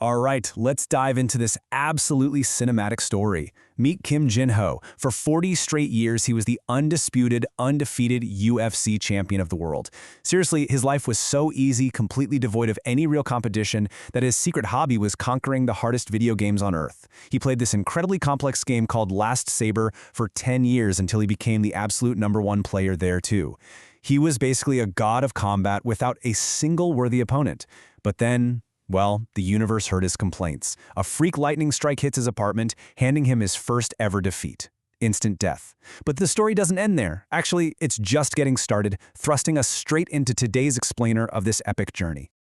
All right, let's dive into this absolutely cinematic story. Meet Kim Jin-ho. For 40 straight years, he was the undisputed, undefeated UFC champion of the world. Seriously, his life was so easy, completely devoid of any real competition, that his secret hobby was conquering the hardest video games on Earth. He played this incredibly complex game called Last Saber for 10 years until he became the absolute #1 player there too. He was basically a god of combat without a single worthy opponent. But then, well, the universe heard his complaints. A freak lightning strike hits his apartment, handing him his first ever defeat. Instant death. But the story doesn't end there. Actually, it's just getting started, thrusting us straight into today's explainer of this epic journey.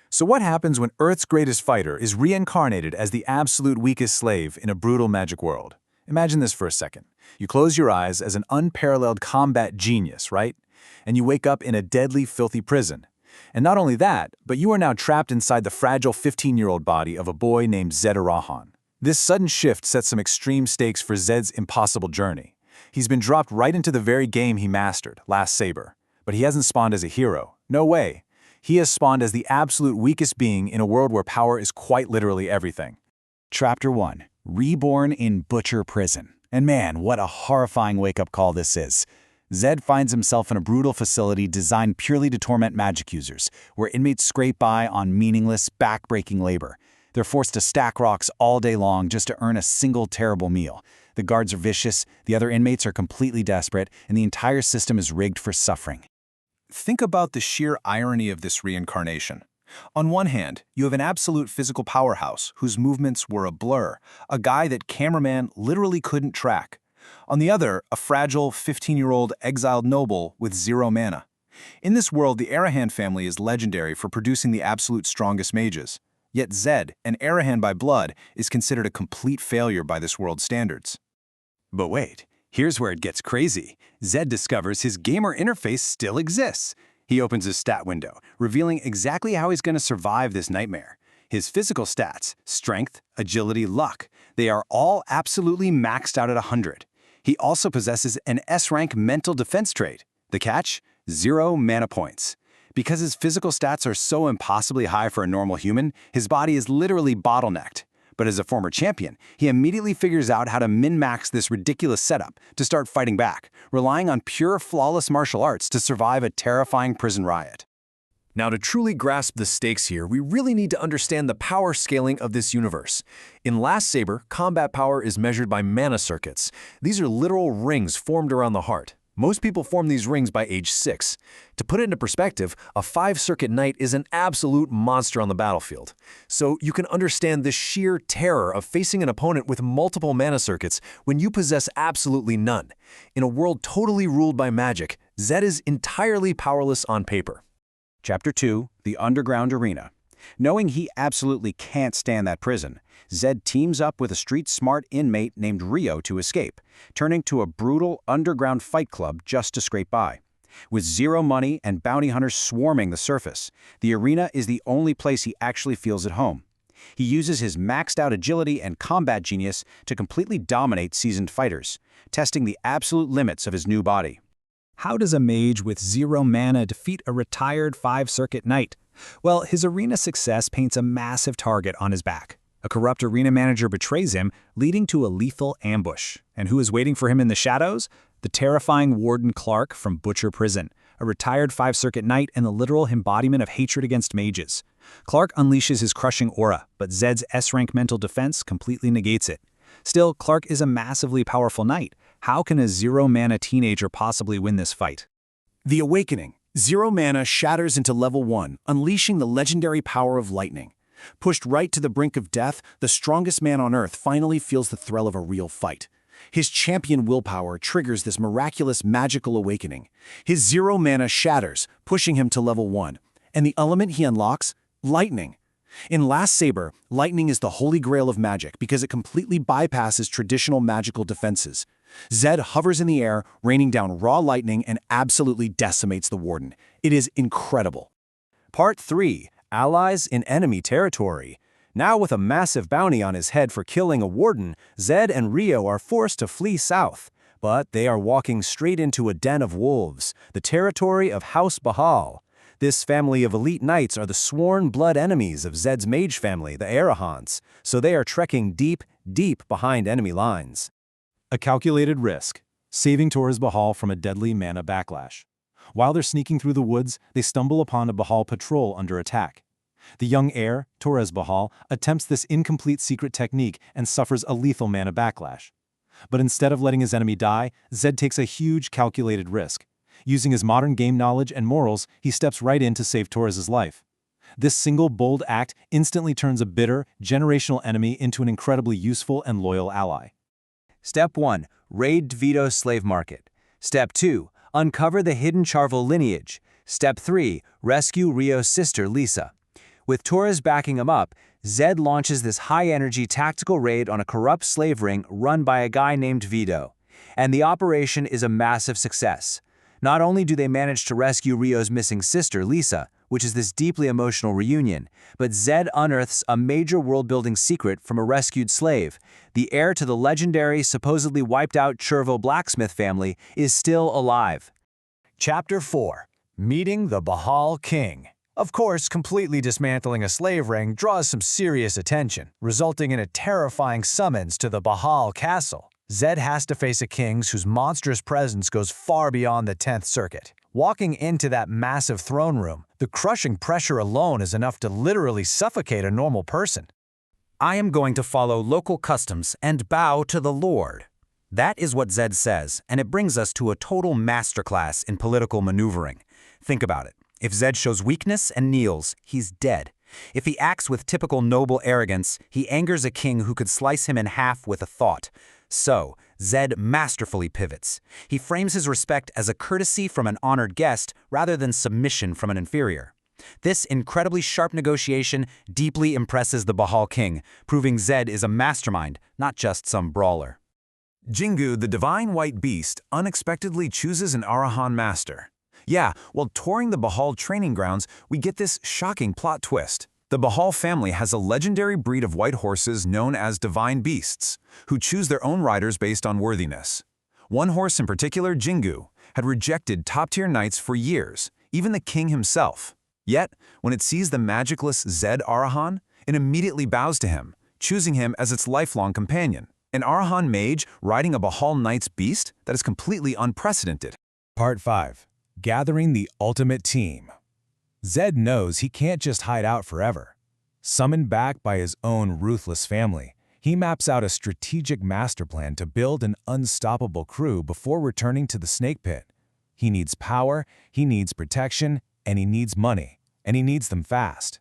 So what happens when Earth's greatest fighter is reincarnated as the absolute weakest slave in a brutal magic world? Imagine this for a second. You close your eyes as an unparalleled combat genius, right? And you wake up in a deadly, filthy prison. And not only that, but you are now trapped inside the fragile 15-year-old body of a boy named Zed Arahan. This sudden shift sets some extreme stakes for Zed's impossible journey. He's been dropped right into the very game he mastered, Last Saber. But he hasn't spawned as a hero. No way. He has spawned as the absolute weakest being in a world where power is quite literally everything. Chapter 1. Reborn in Butcher Prison. And man, what a horrifying wake-up call this is. Zed finds himself in a brutal facility designed purely to torment magic users, where inmates scrape by on meaningless, back-breaking labor. They're forced to stack rocks all day long just to earn a single terrible meal. The guards are vicious, the other inmates are completely desperate, and the entire system is rigged for suffering. Think about the sheer irony of this reincarnation. On one hand, you have an absolute physical powerhouse whose movements were a blur, a guy that cameraman literally couldn't track. On the other, a fragile 15-year-old exiled noble with 0 mana. In this world, the Arahan family is legendary for producing the absolute strongest mages. Yet Zed, an Arahan by blood, is considered a complete failure by this world's standards. But wait, here's where it gets crazy. Zed discovers his gamer interface still exists. He opens his stat window, revealing exactly how he's going to survive this nightmare. His physical stats, strength, agility, luck, they are all absolutely maxed out at 100. He also possesses an S-rank mental defense trait. The catch? 0 mana points. Because his physical stats are so impossibly high for a normal human, his body is literally bottlenecked. But as a former champion, he immediately figures out how to min-max this ridiculous setup to start fighting back, relying on pure flawless martial arts to survive a terrifying prison riot. Now, to truly grasp the stakes here, we really need to understand the power scaling of this universe. In Last Saber, combat power is measured by mana circuits. These are literal rings formed around the heart. Most people form these rings by age 6. To put it into perspective, a 5-circuit knight is an absolute monster on the battlefield. So you can understand the sheer terror of facing an opponent with multiple mana circuits when you possess absolutely none. In a world totally ruled by magic, Zed is entirely powerless on paper. Chapter 2. The Underground Arena. Knowing he absolutely can't stand that prison, Zed teams up with a street-smart inmate named Rio to escape, turning to a brutal underground fight club just to scrape by. With 0 money and bounty hunters swarming the surface, the arena is the only place he actually feels at home. He uses his maxed-out agility and combat genius to completely dominate seasoned fighters, testing the absolute limits of his new body. How does a mage with 0 mana defeat a retired 5-circuit knight? Well, his arena success paints a massive target on his back. A corrupt arena manager betrays him, leading to a lethal ambush. And who is waiting for him in the shadows? The terrifying Warden Clark from Butcher Prison, a retired 5-circuit knight and the literal embodiment of hatred against mages. Clark unleashes his crushing aura, but Zed's S-rank mental defense completely negates it. Still, Clark is a massively powerful knight. How can a 0 mana teenager possibly win this fight? The Awakening. 0 mana shatters into level 1, unleashing the legendary power of lightning. Pushed right to the brink of death, the strongest man on Earth finally feels the thrill of a real fight. His champion willpower triggers this miraculous magical awakening. His 0 mana shatters, pushing him to level 1. And the element he unlocks? Lightning. In Last Saber, lightning is the holy grail of magic because it completely bypasses traditional magical defenses. Zed hovers in the air, raining down raw lightning and absolutely decimates the Warden. It is incredible. Part 3. Allies in Enemy Territory. Now with a massive bounty on his head for killing a warden, Zed and Rio are forced to flee south. But they are walking straight into a den of wolves, the territory of House Bahal. This family of elite knights are the sworn blood enemies of Zed's mage family, the Arahans, so they are trekking deep, deep behind enemy lines. A calculated risk, saving Torres Bahal from a deadly mana backlash. While they're sneaking through the woods, they stumble upon a Bahal patrol under attack. The young heir, Torres Bahal, attempts this incomplete secret technique and suffers a lethal mana backlash. But instead of letting his enemy die, Zed takes a huge calculated risk. Using his modern game knowledge and morals, he steps right in to save Torres' life. This single bold act instantly turns a bitter, generational enemy into an incredibly useful and loyal ally. Step 1. Raid Vito's slave market. Step 2. Uncover the hidden Charvel lineage. Step 3. Rescue Rio's sister, Lisa. With Torres backing him up, Zed launches this high-energy tactical raid on a corrupt slave ring run by a guy named Vito. And the operation is a massive success. Not only do they manage to rescue Rio's missing sister, Lisa, which is this deeply emotional reunion, but Zed unearths a major world-building secret from a rescued slave. The heir to the legendary, supposedly wiped-out Chervo blacksmith family is still alive. Chapter 4. Meeting the Bahal King. Of course, completely dismantling a slave ring draws some serious attention, resulting in a terrifying summons to the Bahal castle. Zed has to face a king whose monstrous presence goes far beyond the 10th Circuit. Walking into that massive throne room, the crushing pressure alone is enough to literally suffocate a normal person. I am going to follow local customs and bow to the Lord. That is what Zed says, and it brings us to a total masterclass in political maneuvering. Think about it. If Zed shows weakness and kneels, he's dead. If he acts with typical noble arrogance, he angers a king who could slice him in half with a thought. So, Zed masterfully pivots. He frames his respect as a courtesy from an honored guest rather than submission from an inferior. This incredibly sharp negotiation deeply impresses the Bahal King, proving Zed is a mastermind, not just some brawler. Jingu, the divine white beast, unexpectedly chooses an Arahan master. Yeah, while touring the Bahal training grounds, we get this shocking plot twist. The Bahal family has a legendary breed of white horses known as divine beasts, who choose their own riders based on worthiness. One horse in particular, Jingu, had rejected top-tier knights for years, even the king himself. Yet, when it sees the magicless Zed Arahan, it immediately bows to him, choosing him as its lifelong companion. An Arahan mage riding a Bahal knight's beast? That is completely unprecedented. Part 5. Gathering the ultimate team. Zed knows he can't just hide out forever. Summoned back by his own ruthless family, he maps out a strategic master plan to build an unstoppable crew before returning to the snake pit. He needs power, he needs protection, and he needs money, and he needs them fast.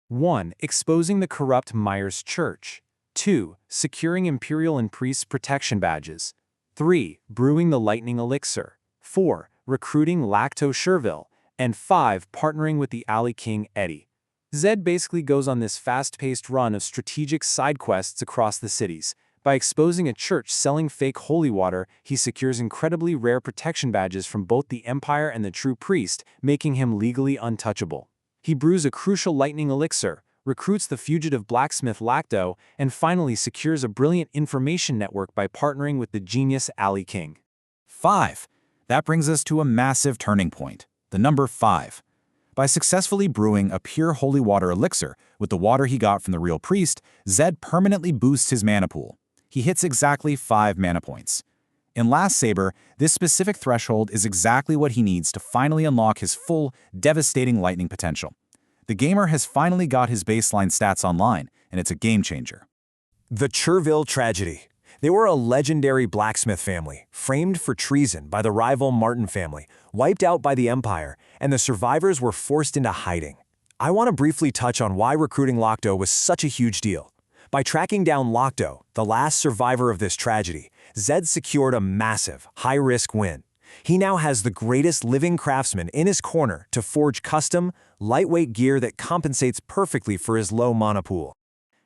1. Exposing the corrupt Myers Church. 2. Securing Imperial and Priest protection badges. 3. Brewing the Lightning Elixir. 4. Recruiting Lacto Sherville. And 5. Partnering with the Alley King Eddie. Zed basically goes on this fast-paced run of strategic side quests across the cities. By exposing a church selling fake holy water, he secures incredibly rare protection badges from both the Empire and the True Priest, making him legally untouchable. He brews a crucial lightning elixir, recruits the fugitive blacksmith Lacto, and finally secures a brilliant information network by partnering with the genius Alley King. 5. That brings us to a massive turning point. The number 5. By successfully brewing a pure holy water elixir with the water he got from the real priest, Zed permanently boosts his mana pool. He hits exactly 5 mana points. In Last Saber, this specific threshold is exactly what he needs to finally unlock his full, devastating lightning potential. The gamer has finally got his baseline stats online, and it's a game changer. The Cherville Tragedy. They were a legendary blacksmith family, framed for treason by the rival Martin family, wiped out by the Empire, and the survivors were forced into hiding. I want to briefly touch on why recruiting Lacto was such a huge deal. By tracking down Lacto, the last survivor of this tragedy, Zed secured a massive, high-risk win. He now has the greatest living craftsman in his corner to forge custom, lightweight gear that compensates perfectly for his low mana pool.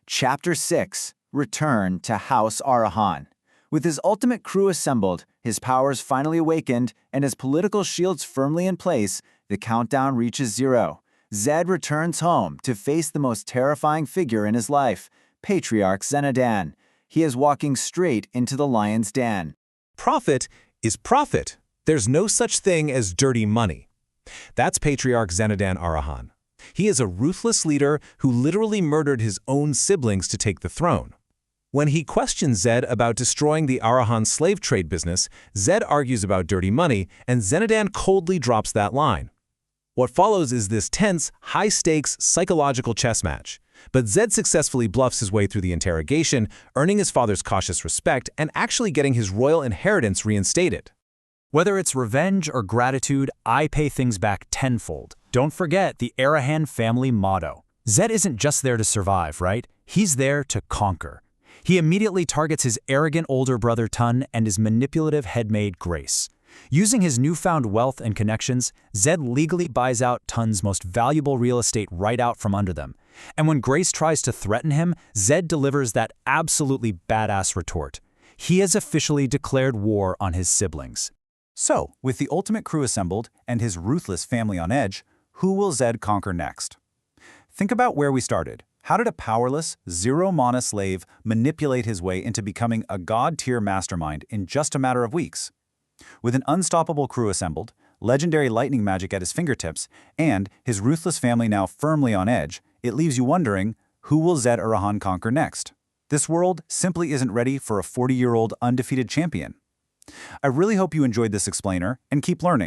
Chapter 6. Return to House Arahan. With his ultimate crew assembled, his powers finally awakened, and his political shields firmly in place, the countdown reaches 0. Zed returns home to face the most terrifying figure in his life, Patriarch Zenadan. He is walking straight into the lion's den. Profit is profit. There's no such thing as dirty money. That's Patriarch Zenodan Arahan. He is a ruthless leader who literally murdered his own siblings to take the throne. When he questions Zed about destroying the Arahan slave trade business, Zed argues about dirty money, and Zenodan coldly drops that line. What follows is this tense, high-stakes, psychological chess match. But Zed successfully bluffs his way through the interrogation, earning his father's cautious respect and actually getting his royal inheritance reinstated. Whether it's revenge or gratitude, I pay things back tenfold. Don't forget the Arahan family motto. Zed isn't just there to survive, right? He's there to conquer. He immediately targets his arrogant older brother Tun and his manipulative headmaid Grace. Using his newfound wealth and connections, Zed legally buys out Tun's most valuable real estate right out from under them. And when Grace tries to threaten him, Zed delivers that absolutely badass retort. He has officially declared war on his siblings. So, with the ultimate crew assembled and his ruthless family on edge, who will Zed conquer next? Think about where we started. How did a powerless, zero-mana slave manipulate his way into becoming a god-tier mastermind in just a matter of weeks? With an unstoppable crew assembled, legendary lightning magic at his fingertips, and his ruthless family now firmly on edge, it leaves you wondering, who will Zed Arahan conquer next? This world simply isn't ready for a 40-year-old undefeated champion. I really hope you enjoyed this explainer and keep learning.